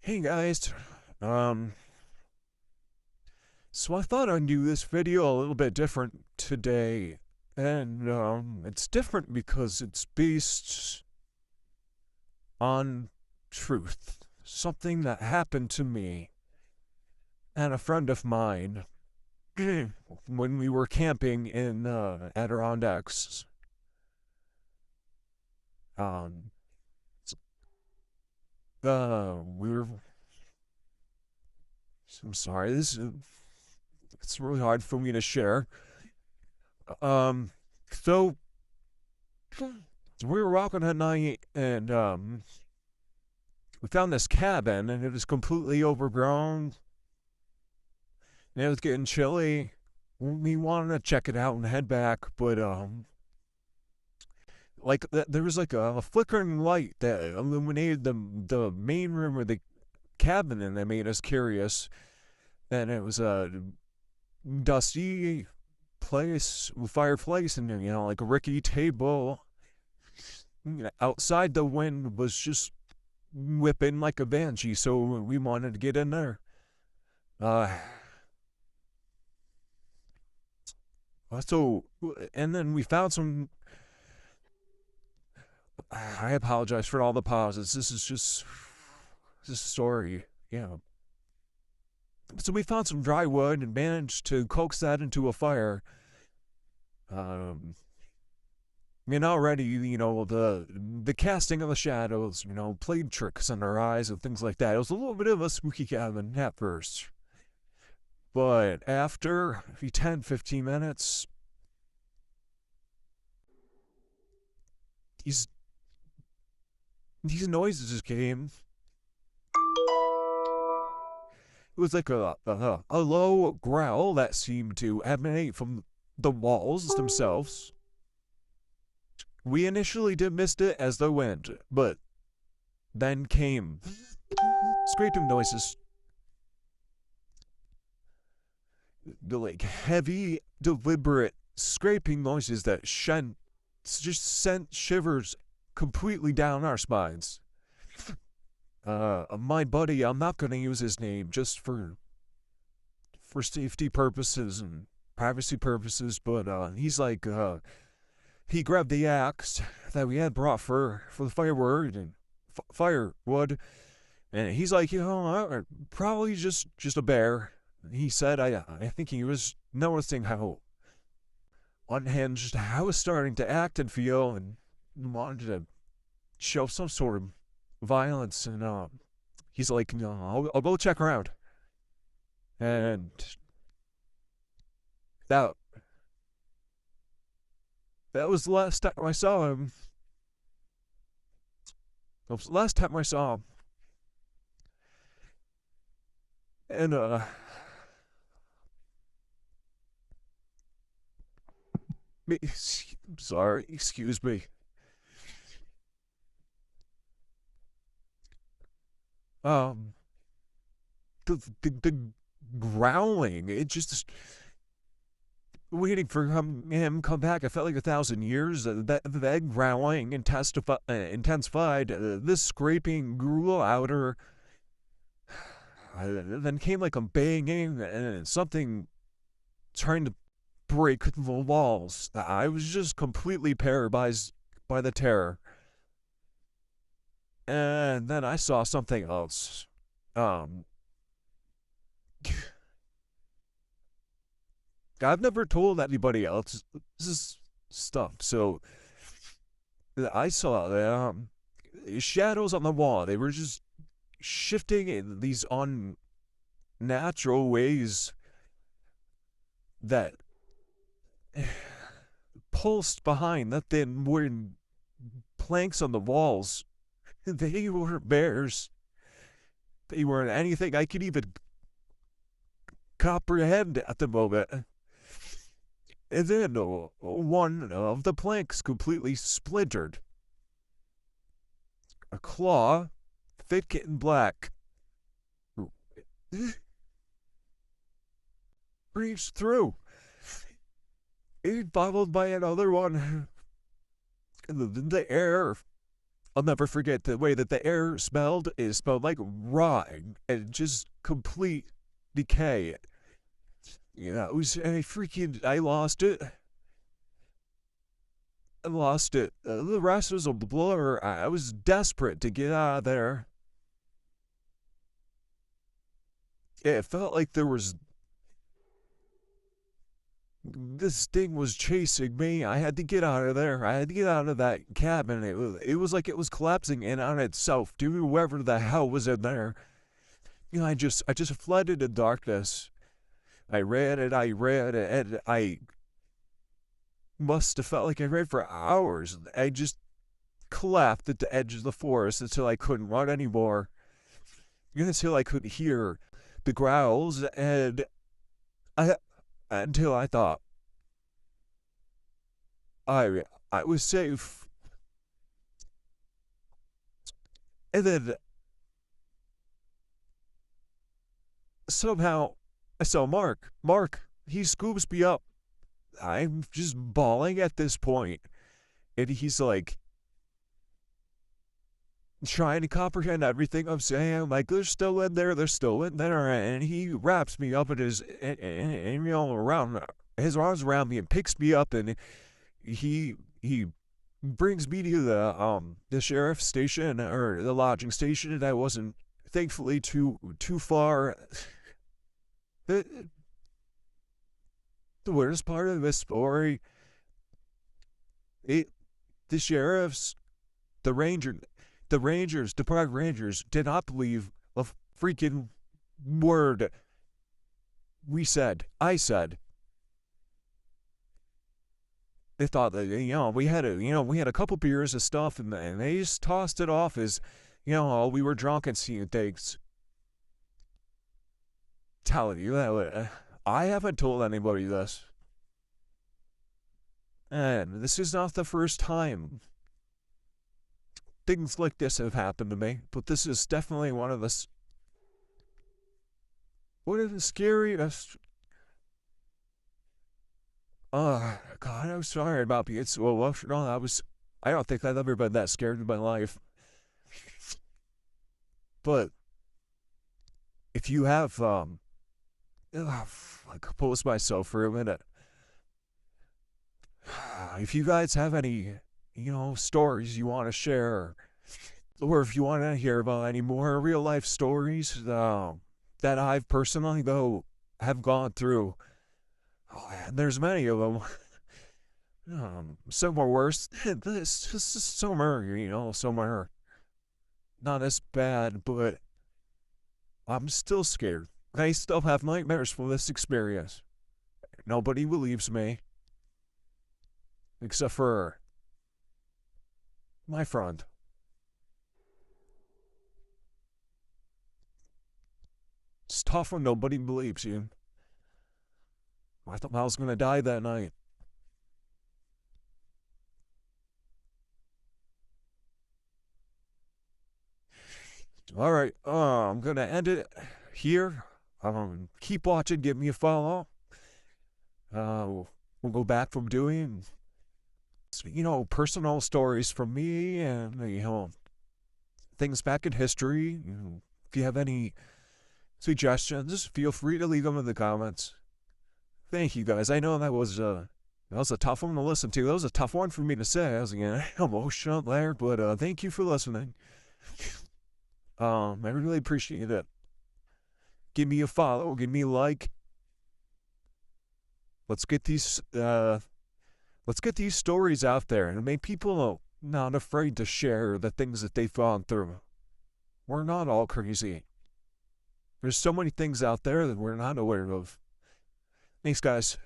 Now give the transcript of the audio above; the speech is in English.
Hey guys, um, so I thought I'd do this video a little bit different today, and it's different because it's based on truth, something that happened to me and a friend of mine when we were camping in Adirondacks. Um, we were. I'm sorry, it's really hard for me to share. Um, so we were walking at night, and we found this cabin, and it was completely overgrown, and it was getting chilly. We wanted to check it out and head back, but there was like a flickering light that illuminated the main room of the cabin, and that made us curious. And it was a dusty place, fireplace, and like a rickety table. Outside, the wind was just whipping like a banshee, so we wanted to get in there. Uh, so, and then we found some. I apologize for all the pauses. This is just this story. Yeah. So we found some dry wood and managed to coax that into a fire. Um, and already, the casting of the shadows, played tricks on our eyes and things like that. It was a little bit of a spooky cabin at first. But after 10, 15 minutes, these these noises just came. It was like a low growl that seemed to emanate from the walls themselves. We initially dismissed it as the wind, but then came scraping noises, the like heavy, deliberate scraping noises that just sent shivers completely down our spines. My buddy, I'm not gonna use his name just for safety purposes and privacy purposes, but he's like he grabbed the axe that we had brought for the firewood, and he's like, probably just a bear. He said, I think he was noticing how unhinged I was starting to act and feel, and wanted to show some sort of violence. And he's like, no, I'll go check around. And that that was the last time I saw him. That was the last time I saw him. And sorry, excuse me. Um, the growling, it just waiting for him come back. I felt like 1,000 years. That growling intensified. This scraping grew louder. Then came like a banging and something trying to break the walls. I was just completely paralyzed by the terror. And then I saw something else. Um, I've never told anybody else this stuff, so I saw shadows on the wall. They were just shifting in these unnatural ways that pulsed behind the thin wooden planks on the walls. They were bears. They weren't anything I could even comprehend at the moment. And then one of the planks completely splintered. A claw, thick and black, reached through. It followed by another one. The air I'll never forget the way that the air smelled. It smelled like rotting and just complete decay. It was I lost it. I lost it. The rest was a blur. I was desperate to get out of there. It felt like this thing was chasing me. I had to get out of there. I had to get out of that cabin. It was like it was collapsing in on itself due to whoever the hell was in there. I just fled into darkness. I ran and I must have felt like I ran for hours. I just collapsed at the edge of the forest until I couldn't run anymore. Until I could hear the growls I until I thought I was safe. And then somehow I saw Mark. Mark, he scoops me up. I'm just bawling at this point. And he's like trying to comprehend everything I'm saying. I'm like, they're still in there, they're still in there. And he wraps me up in around his arms around me and picks me up, and he brings me to the sheriff's station, or the lodging station, and I wasn't thankfully too far. The, the worst part of this story, it the sheriffs, the ranger, the park rangers did not believe a freaking word I said. They thought that we had a couple beers and stuff, and they just tossed it off as oh, we were drunk and seeing things. Telling you that I haven't told anybody this, and this is not the first time things like this have happened to me. But this is definitely one of the scariest. God, I'm sorry about being so emotional. I don't think I've ever been that scared in my life. But if you have, I compose myself for a minute. If you guys have any, stories you want to share, or if you want to hear about any more real life stories that I've personally, though, have gone through, and there's many of them. Some are worse. Some are, some are not as bad, but I'm still scared. I still have nightmares from this experience. Nobody believes me, except for my friend. It's tough when nobody believes you. I thought I was gonna die that night. All right, I'm gonna end it here. Keep watching. Give me a follow. We'll go back from doing, personal stories from me, and things back in history. If you have any suggestions, feel free to leave them in the comments. Thank you, guys. I know that was a tough one to listen to. That was a tough one for me to say. I was emotional there, but thank you for listening. I really appreciate it. Give me a follow. Give me a like. Let's get these stories out there and make people not afraid to share the things that they've gone through. We're not all crazy. There's so many things out there that we're not aware of. Thanks, guys.